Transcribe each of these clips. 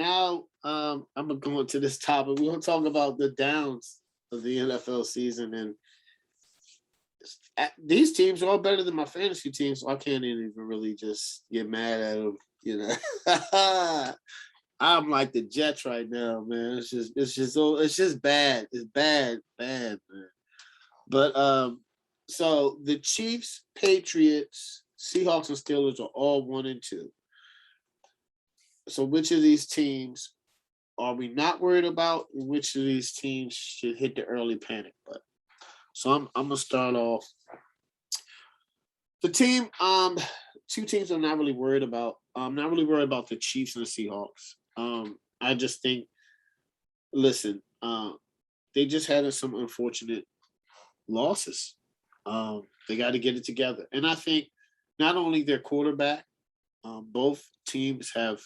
now I'm gonna go into this topic. We're gonna talk about the downs of the NFL season, and these teams are all better than my fantasy team, so I can't even really just get mad at them. You know, I'm like the Jets right now, man. It's just bad. It's bad, man. But so the Chiefs, Patriots, Seahawks, and Steelers are all 1-2. So which of these teams are we not worried about? And which of these teams should hit the early panic button? So I'm gonna start off. The team, two teams I'm not really worried about. I'm not really worried about the Chiefs and the Seahawks. I just think, listen, they just had some unfortunate losses. They got to get it together. And I think not only their quarterback, both teams have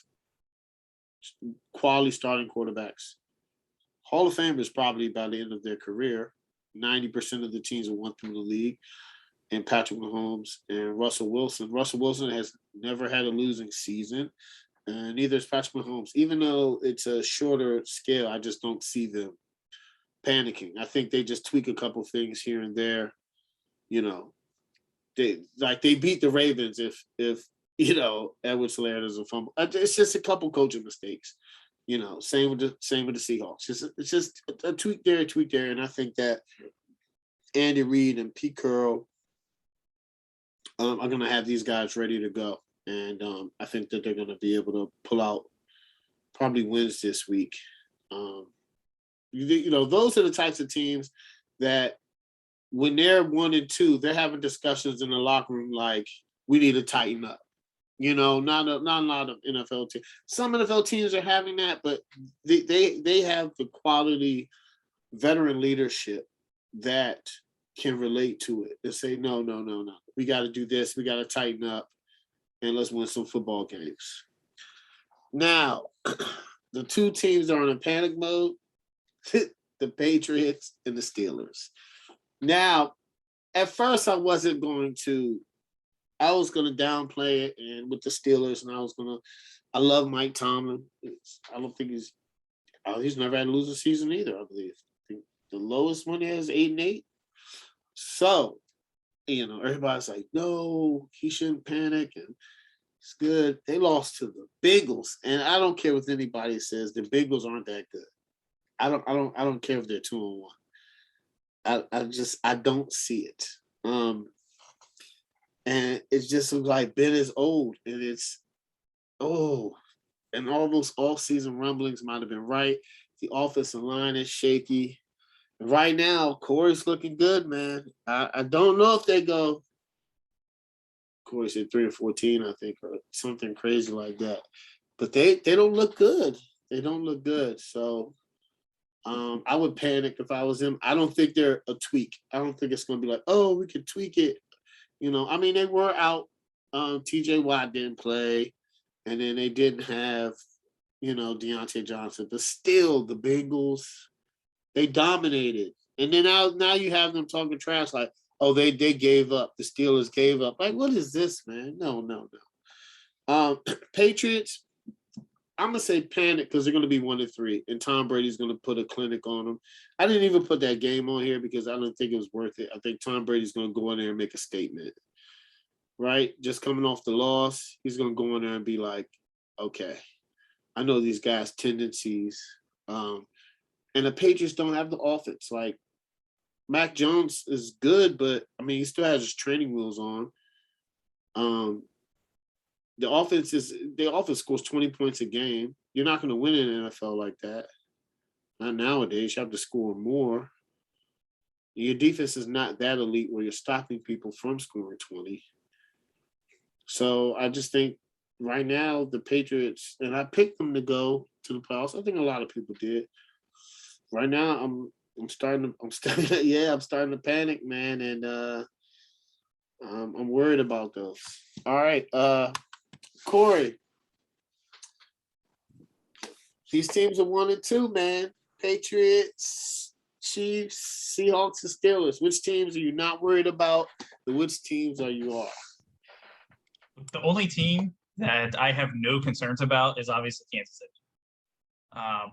quality starting quarterbacks. Hall of Famers probably by the end of their career. 90% of the teams will want through the league. And Patrick Mahomes and Russell Wilson. Russell Wilson has never had a losing season. And neither is Patrick Mahomes. Even though it's a shorter scale, I just don't see them panicking. I think they just tweak a couple things here and there. You know, they beat the Ravens if Edwards-Helaire doesn't fumble. It's just a couple coaching mistakes. Same with the Seahawks. It's just a tweak there, and I think that Andy Reid and Pete Carroll are going to have these guys ready to go, and I think that they're going to be able to pull out probably wins this week. Those are the types of teams that when they're 1-2, they're having discussions in the locker room like we need to tighten up. Not a lot of NFL teams. Some NFL teams are having that, but they have the quality veteran leadership that can relate to it and say, no. We got to do this. We got to tighten up, and let's win some football games. Now, the two teams that are in panic mode, the Patriots and the Steelers. Now, at first I was going to downplay it and with the Steelers, and I love Mike Tomlin. I don't think he's never had a losing season either, I believe. I think the lowest one is 8-8. So, everybody's like, no, he shouldn't panic, and it's good. They lost to the Bengals, and I don't care what anybody says. The Bengals aren't that good. I don't care if they're 2-1. I don't see it. And it's just like Ben is old, and and all those off-season rumblings might have been right. The offensive line is shaky. And right now, Corey's looking good, man. I don't know if they go. Corey said 3-14, I think, or something crazy like that. But they don't look good. They don't look good. So I would panic if I was him. I don't think they're a tweak. I don't think it's going to be like, oh, we could tweak it. They were out. TJ Watt didn't play, and then they didn't have, Deontay Johnson. But still, the Bengals, they dominated. And then now you have them talking trash like, oh, they gave up. The Steelers gave up. Like, what is this, man? No. Patriots, I'm going to say panic because they're going to be 1-3, and Tom Brady's going to put a clinic on them. I didn't even put that game on here because I don't think it was worth it. I think Tom Brady's going to go in there and make a statement, right? Just coming off the loss, he's going to go in there and be like, okay, I know these guys' tendencies. And the Patriots don't have the offense. Like, Mac Jones is good, but, he still has his training wheels on. The offense scores 20 points a game. You're not going to win in the NFL like that. Not nowadays. You have to score more. Your defense is not that elite where you're stopping people from scoring 20. So I just think right now the Patriots, and I picked them to go to the playoffs. I think a lot of people did. Right now I'm starting to panic, man, and I'm worried about those. All right, Corey. These teams are 1-2, man. Patriots, Chiefs, Seahawks, and Steelers. Which teams are you not worried about? And which teams are you? The only team that I have no concerns about is obviously Kansas City.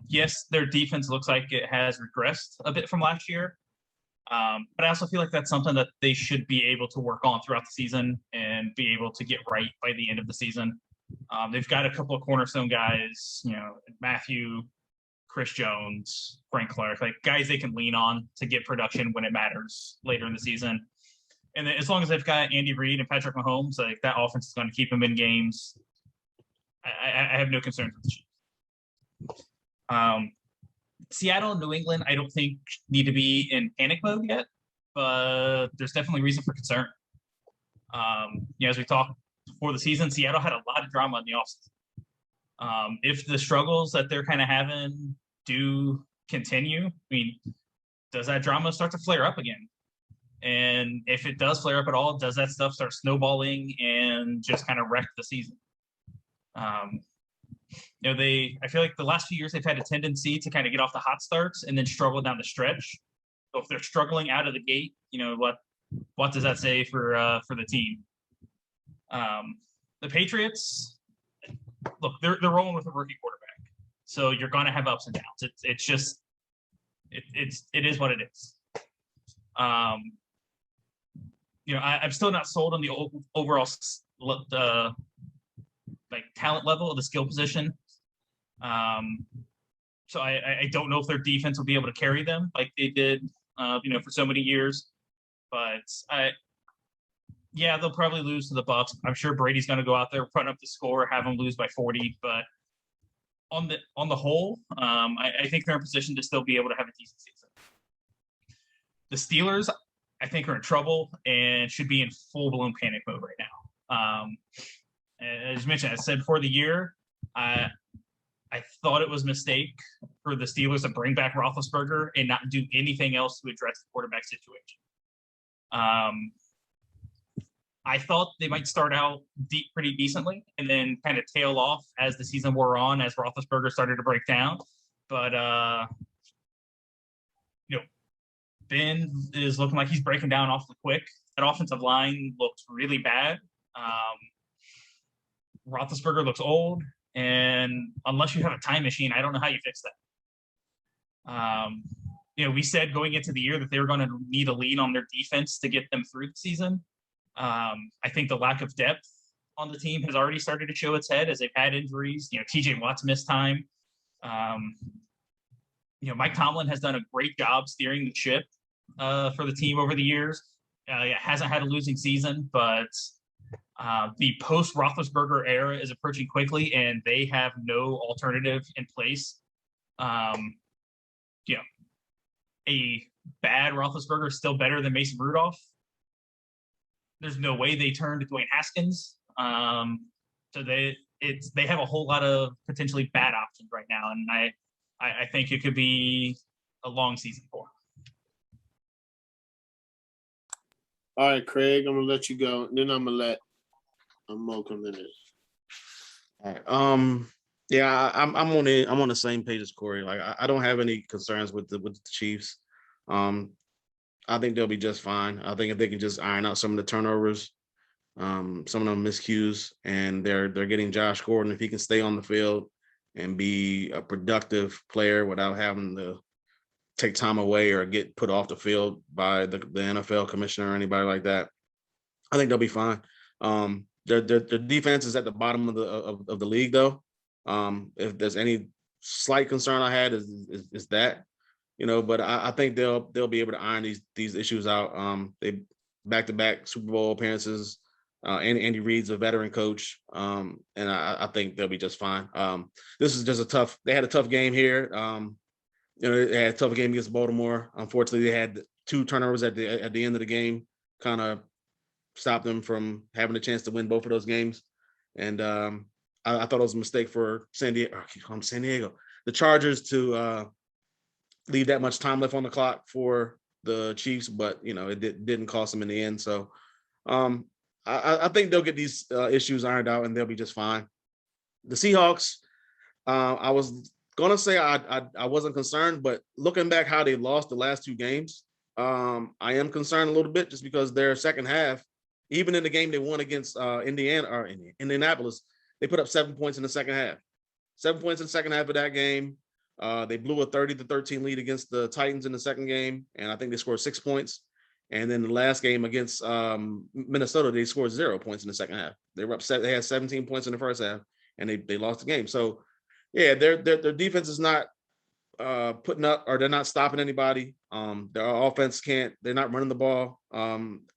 Yes, their defense looks like it has regressed a bit from last year, but I also feel like that's something that they should be able to work on throughout the season and be able to get right by the end of the season. They've got a couple of cornerstone guys, Matthew, Chris Jones, Frank Clark, like guys they can lean on to get production when it matters later in the season. And as long as they've got Andy Reid and Patrick Mahomes, like that offense is going to keep them in games. I have no concerns with the Chiefs. Seattle and New England, I don't think need to be in panic mode yet, but there's definitely reason for concern. As we talked before the season, Seattle had a lot of drama in the offseason. If the struggles that they're kind of having do continue, I mean, does that drama start to flare up again? And if it does flare up at all, does that stuff start snowballing and just kind of wreck the season? I feel like the last few years they've had a tendency to kind of get off the hot starts and then struggle down the stretch. So if they're struggling out of the gate, what does that say for the team? The Patriots, look, they're rolling with a rookie quarterback, so you're going to have ups and downs. It is what it is. I'm still not sold on the overall talent level of the skill position. So I don't know if their defense will be able to carry them like they did, for so many years. But they'll probably lose to the Bucs. I'm sure Brady's going to go out there, run up the score, have them lose by 40. But on the whole, I think they're in position to still be able to have a decent season. The Steelers, I think, are in trouble and should be in full-blown panic mode right now. As mentioned, I said before the year, I thought it was a mistake for the Steelers to bring back Roethlisberger and not do anything else to address the quarterback situation. I thought they might start out pretty decently and then kind of tail off as the season wore on, as Roethlisberger started to break down. But Ben is looking like he's breaking down awfully quick. That offensive line looks really bad. Roethlisberger looks old, and unless you have a time machine, I don't know how you fix that. We said going into the year that they were going to need a lean on their defense to get them through the season. I think the lack of depth on the team has already started to show its head as they've had injuries. TJ Watt's missed time. Mike Tomlin has done a great job steering the ship for the team over the years. Hasn't had a losing season, but the post-Roethlisberger era is approaching quickly, and they have no alternative in place. A bad Roethlisberger is still better than Mason Rudolph. There's no way they turn to Dwayne Haskins. So they have a whole lot of potentially bad options right now, and I think it could be a long season for them. All right, Craig, I'm gonna let you go. Then I'm gonna let Mo come in. All right. I'm on the same page as Corey. Like I don't have any concerns with the Chiefs. I think they'll be just fine. I think if they can just iron out some of the turnovers, some of them miscues, and they're getting Josh Gordon, if he can stay on the field and be a productive player without having to take time away or get put off the field by the NFL commissioner or anybody like that, I think they'll be fine. Their defense is at the bottom of the league, though. If there's any slight concern I had is that, but I think they'll be able to iron these issues out. They back-to-back Super Bowl appearances. Andy Reid's a veteran coach, and I think they'll be just fine. This is just they had a tough game here. They had a tough game against Baltimore. Unfortunately, they had 2 turnovers at the end of the game, kind of stopped them from having a chance to win both of those games. And I thought it was a mistake for San Diego. The Chargers to leave that much time left on the clock for the Chiefs, but it didn't cost them in the end. So I think they'll get these issues ironed out and they'll be just fine. The Seahawks, I was gonna say I wasn't concerned, but looking back how they lost the last 2 games, I am concerned a little bit just because their second half, even in the game they won against Indianapolis, they put up 7 points in the second half. 7 points in the second half of that game. They blew a 30-13 lead against the Titans in the second game, and I think they scored 6 points. And then the last game against Minnesota, they scored 0 points in the second half. They were upset. They had 17 points in the first half, and they lost the game. So, yeah, their defense is not putting up, or they're not stopping anybody. Their offense they're not running the ball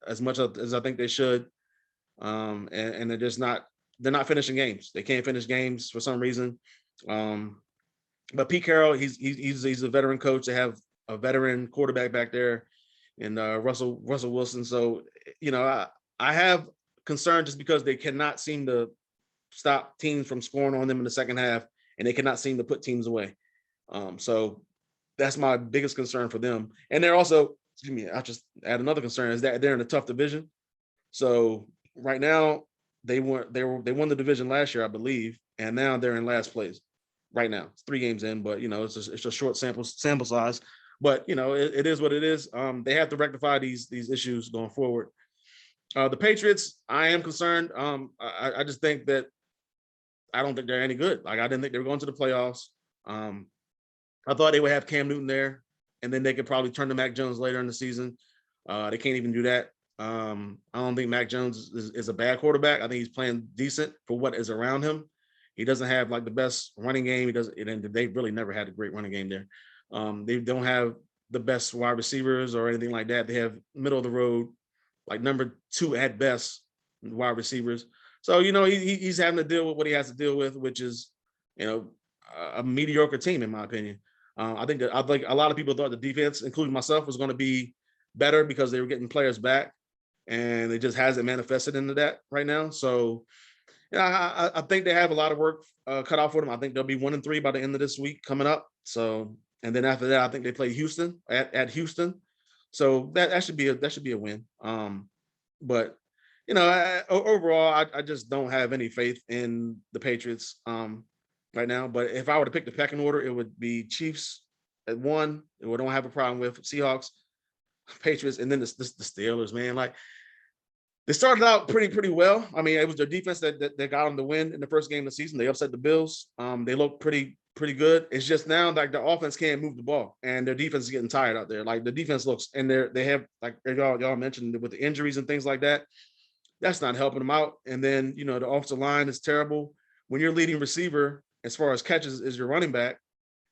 as much as I think they should. And they're not finishing games. They can't finish games for some reason. But Pete Carroll, he's a veteran coach. They have a veteran quarterback back there, and Russell Wilson. So, I have concern just because they cannot seem to stop teams from scoring on them in the second half, and they cannot seem to put teams away. So that's my biggest concern for them. And they're also, I'll just add another concern, is that they're in a tough division. So right now they won the division last year, I believe, and now they're in last place right now. It's 3 games in, but it's a short sample size. But it is what it is. They have to rectify these issues going forward. The Patriots, I am concerned. I just think that I don't think they're any good. Like, I didn't think they were going to the playoffs. I thought they would have Cam Newton there, and then they could probably turn to Mac Jones later in the season. They can't even do that. I don't think Mac Jones is a bad quarterback. I think he's playing decent for what is around him. He doesn't have like the best running game. They really never had a great running game there. They don't have the best wide receivers or anything like that. They have middle of the road, like number 2 at best wide receivers. So, he's having to deal with what he has to deal with, which is, a mediocre team, in my opinion. I think a lot of people thought the defense, including myself, was going to be better because they were getting players back, and it just hasn't manifested into that right now. So, I think they have a lot of work cut out for them. I think they'll be 1-3 by the end of this week coming up. So, and then after that, I think they play Houston at Houston. So that should be a win. But overall, I just don't have any faith in the Patriots right now. But if I were to pick the pecking order, it would be Chiefs at 1. We don't have a problem with Seahawks, Patriots, and then the Steelers. Man, like, they started out pretty well. I mean, it was their defense that got them the win in the first game of the season. They upset the Bills. They look pretty good. It's just now like the offense can't move the ball, and their defense is getting tired out there. Like, the defense looks, and they have, like y'all mentioned, with the injuries and things like that, that's not helping them out. And then the offensive line is terrible. When your leading receiver, as far as catches, is your running back,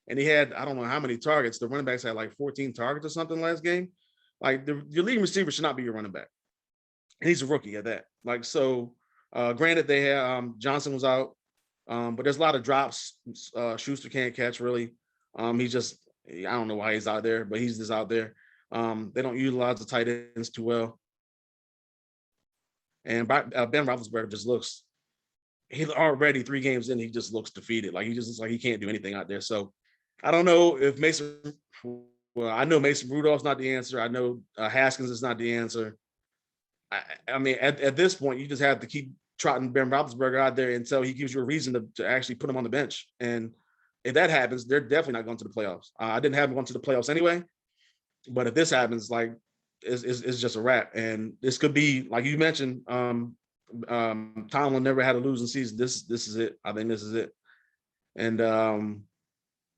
and he had, I don't know how many targets. The running backs had like 14 targets or something last game. Like, your leading receiver should not be your running back. And he's a rookie at that. Like, so granted, they had Johnson was out, but there's a lot of drops. Schuster can't catch really. He's just, I don't know why he's out there, but he's just out there. They don't utilize the tight ends too well. And Ben Roethlisberger just looks, he's already 3 games in, he just looks defeated. Like, he just looks like he can't do anything out there. So I don't know if I know Mason Rudolph's not the answer. I know Haskins is not the answer. I mean, at this point, you just have to keep trotting Ben Roethlisberger out there until he gives you a reason to actually put him on the bench. And if that happens, they're definitely not going to the playoffs. I didn't have them going to the playoffs anyway, but if this happens, like, it's just a wrap. And this could be, like you mentioned, Tomlin never had a losing season. This is it. I think this is it. And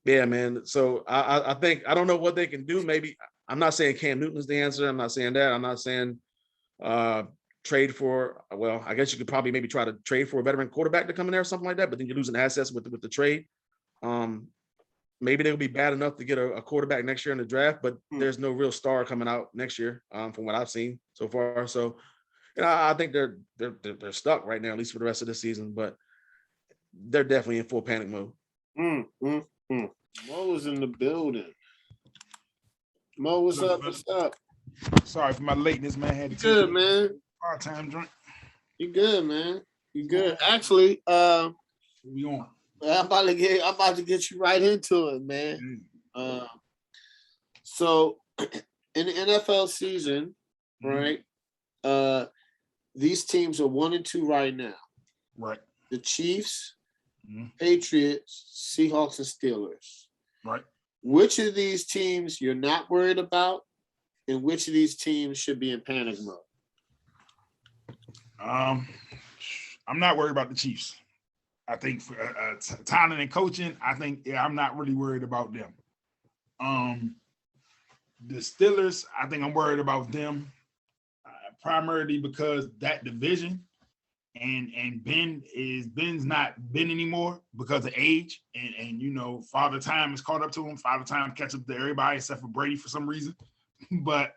yeah, man. So I think, I don't know what they can do. Maybe, I'm not saying Cam Newton is the answer. I'm not saying that. I'm not saying trade for, well, I guess you could probably maybe try to trade for a veteran quarterback to come in there or something like that, but then you're losing assets with the trade. Maybe they'll be bad enough to get a quarterback next year in the draft, but there's no real star coming out next year from what I've seen so far. So, I think they're stuck right now, at least for the rest of the season, but they're definitely in full panic mode. Mo was in the building. Mo, what's up? What's up? Sorry for my lateness, man. Had to You good, man? part-time drink. You good, man? You good? Actually, We on. I'm about to get you right into it, man. So in the NFL season, right? These teams are 1-2 right now. Right. The Chiefs, Patriots, Seahawks, and Steelers. Right. Which of these teams you're not worried about, and which of these teams should be in panic mode? I'm not worried about the Chiefs. I think for talent and coaching, I think I'm not really worried about them. The Steelers, I think I'm worried about them primarily because that division and Ben's not Ben anymore because of age and you know Father Time has caught up to him. Father Time catch up to everybody except for Brady for some reason, but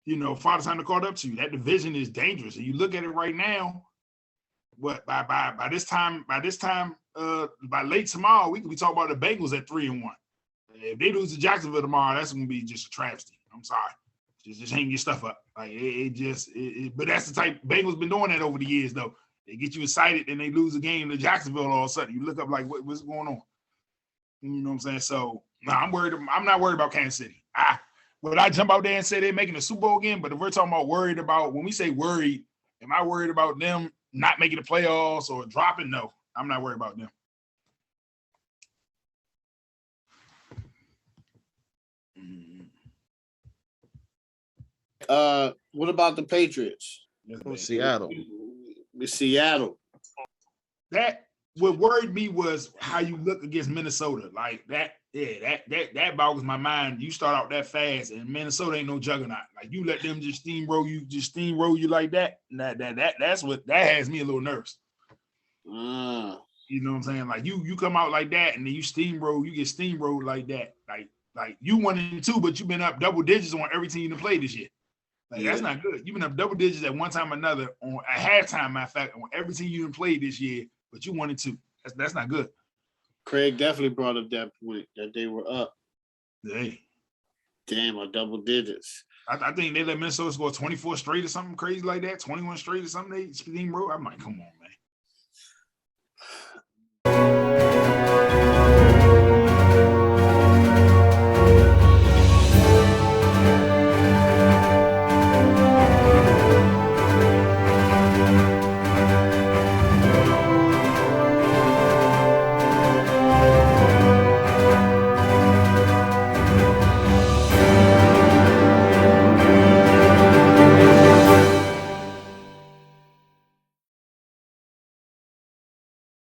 you know Father Time caught up to you. That division is dangerous. And you look at it right now. What by this time by late tomorrow we could be talking about the Bengals at 3-1. If they lose to Jacksonville tomorrow, that's gonna be just a travesty. I'm sorry. Just hang your stuff up. Like but that's the type Bengals been doing that over the years though. They get you excited and they lose a game to Jacksonville all of a sudden. You look up like what's going on. You know what I'm saying? So I'm not worried about Kansas City. Would I jump out there and say they're making a Super Bowl again? But if we're talking about worried about when we say worried, am I worried about them not making the playoffs or dropping? No, I'm not worried about them. What about the Patriots? Seattle. Seattle. That what worried me was how you look against Minnesota. Like that, that boggles my mind. You start out that fast, and Minnesota ain't no juggernaut. Like you let them just steamroll you like that. That's what that has me a little nervous. You know what I'm saying? Like you come out like that, and then you get steamrolled like that. Like you 1-2, but you've been up double digits on every team to play this year. Like that's not good. You've been up double digits at one time or another on a halftime, matter of fact, on every team you played this year, but you 1-2. That's not good. Craig definitely brought up that point that they were up. Hey. Damn, on double digits. I think they let Minnesota score 24 straight or something crazy like that, 21 straight or something. They steamroll. I'm like, come on,